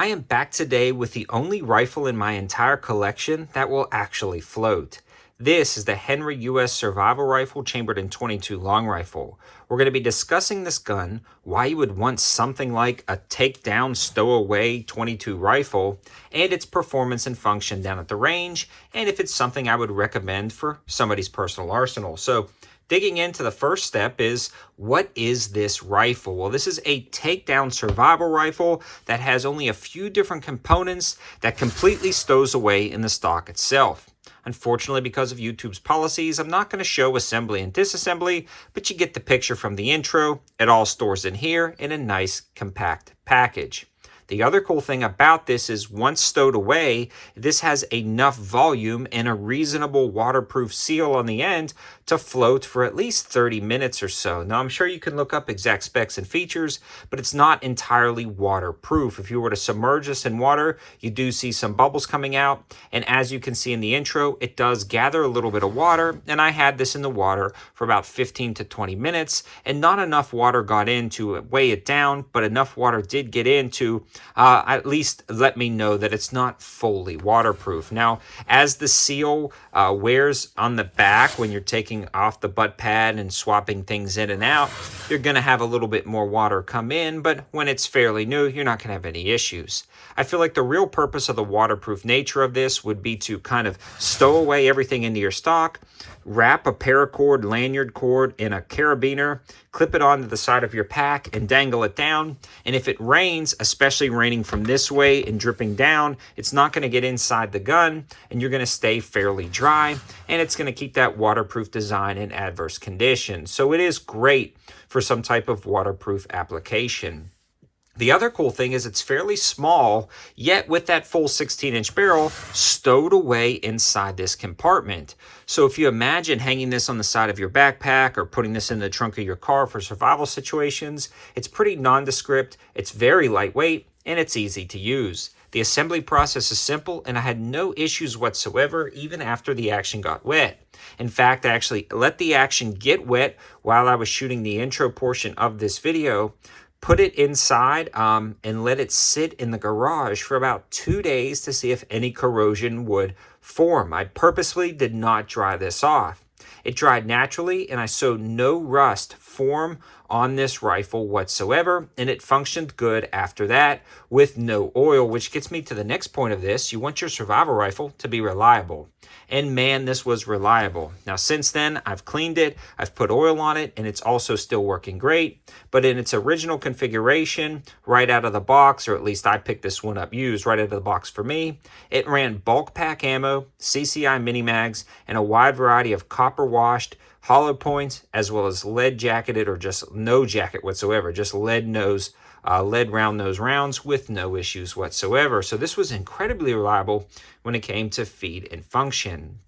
I am back today with the only rifle in my entire collection that will actually float. This is the Henry U.S. Survival Rifle chambered in .22 long rifle. We're going to be discussing this gun, why you would want something like a takedown stowaway .22 rifle, and its performance and function down at the range, and if it's something I would recommend for somebody's personal arsenal. So digging into the first step is, what is this rifle? Well, this is a takedown survival rifle that has only a few different components that completely stows away in the stock itself. Unfortunately, because of YouTube's policies, I'm not going to show assembly and disassembly, but you get the picture from the intro. It all stores in here in a nice compact package. The other cool thing about this is once stowed away, this has enough volume and a reasonable waterproof seal on the end to float for at least 30 minutes or so. Now, I'm sure you can look up exact specs and features, but it's not entirely waterproof. If you were to submerge this in water, you do see some bubbles coming out. And as you can see in the intro, it does gather a little bit of water. And I had this in the water for about 15 to 20 minutes, and not enough water got in to weigh it down, but enough water did get in to at least let me know that it's not fully waterproof. Now, as the seal wears on the back when you're taking off the butt pad and swapping things in and out, you're going to have a little bit more water come in, but when it's fairly new, you're not going to have any issues. I feel like the real purpose of the waterproof nature of this would be to kind of stow away everything into your stock, wrap a paracord lanyard cord in a carabiner, clip it onto the side of your pack, and dangle it down. And if it rains, especially raining from this way and dripping down, it's not going to get inside the gun, and you're going to stay fairly dry, and it's going to keep that waterproof design in adverse conditions. So it is great for some type of waterproof application. The other cool thing is it's fairly small, yet with that full 16-inch barrel stowed away inside this compartment. So if you imagine hanging this on the side of your backpack or putting this in the trunk of your car for survival situations, it's pretty nondescript, it's very lightweight, and it's easy to use. The assembly process is simple, and I had no issues whatsoever even after the action got wet. In fact, I actually let the action get wet while I was shooting the intro portion of this video, put it inside and let it sit in the garage for about 2 days to see if any corrosion would form. I purposely did not dry this off. It dried naturally, and I saw no rust form on this rifle whatsoever, and it functioned good after that with no oil, which gets me to the next point of this. You want your survival rifle to be reliable. And man, this was reliable. Now, since then, I've cleaned it, I've put oil on it, and it's also still working great. But in its original configuration, right out of the box, or at least I picked this one up used right out of the box for me, it ran bulk pack ammo, CCI mini mags, and a wide variety of copper washed hollow points, as well as lead jacketed or just no jacket whatsoever, just lead round nose rounds with no issues whatsoever. So this was incredibly reliable when it came to feed and function.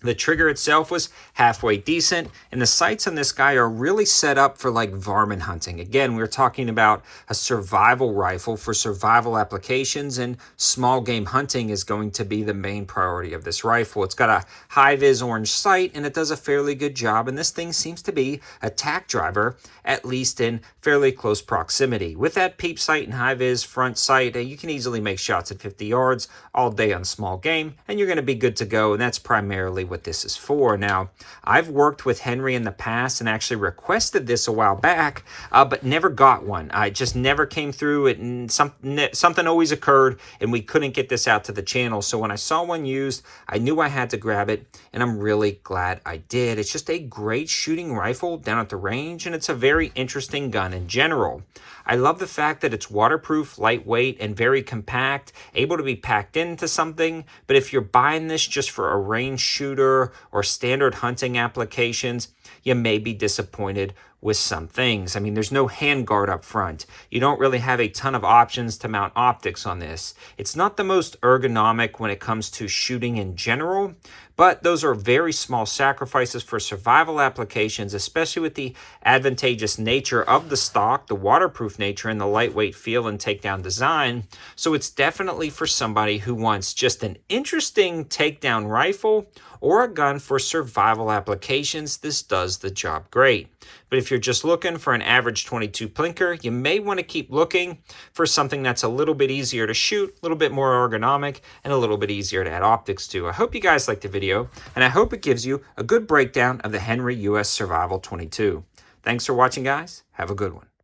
The trigger itself was halfway decent, and the sights on this guy are really set up for like varmint hunting. Again, we're talking about a survival rifle for survival applications, and small game hunting is going to be the main priority of this rifle. It's got a high-vis orange sight, and it does a fairly good job, and this thing seems to be a tack driver, at least in fairly close proximity. With that peep sight and high-vis front sight, you can easily make shots at 50 yards all day on small game, and you're going to be good to go, and that's primarily what this is for. Now, I've worked with Henry in the past and actually requested this a while back, but never got one. I just never came through it, and something always occurred, and we couldn't get this out to the channel. So when I saw one used, I knew I had to grab it, and I'm really glad I did. It's just a great shooting rifle down at the range, and it's a very interesting gun in general. I love the fact that it's waterproof, lightweight, and very compact, able to be packed into something. But if you're buying this just for a range shooter or standard hunting applications, you may be disappointed with some things. I mean, there's no handguard up front. You don't really have a ton of options to mount optics on this. It's not the most ergonomic when it comes to shooting in general, but those are very small sacrifices for survival applications, especially with the advantageous nature of the stock, the waterproof nature, and the lightweight feel and takedown design. So it's definitely for somebody who wants just an interesting takedown rifle or a gun for survival applications. This does the job great. But if if you're just looking for an average 22 plinker, you may want to keep looking for something that's a little bit easier to shoot, a little bit more ergonomic, and a little bit easier to add optics to. I hope you guys liked the video, and I hope it gives you a good breakdown of the Henry US Survival 22. Thanks for watching, guys. Have a good one.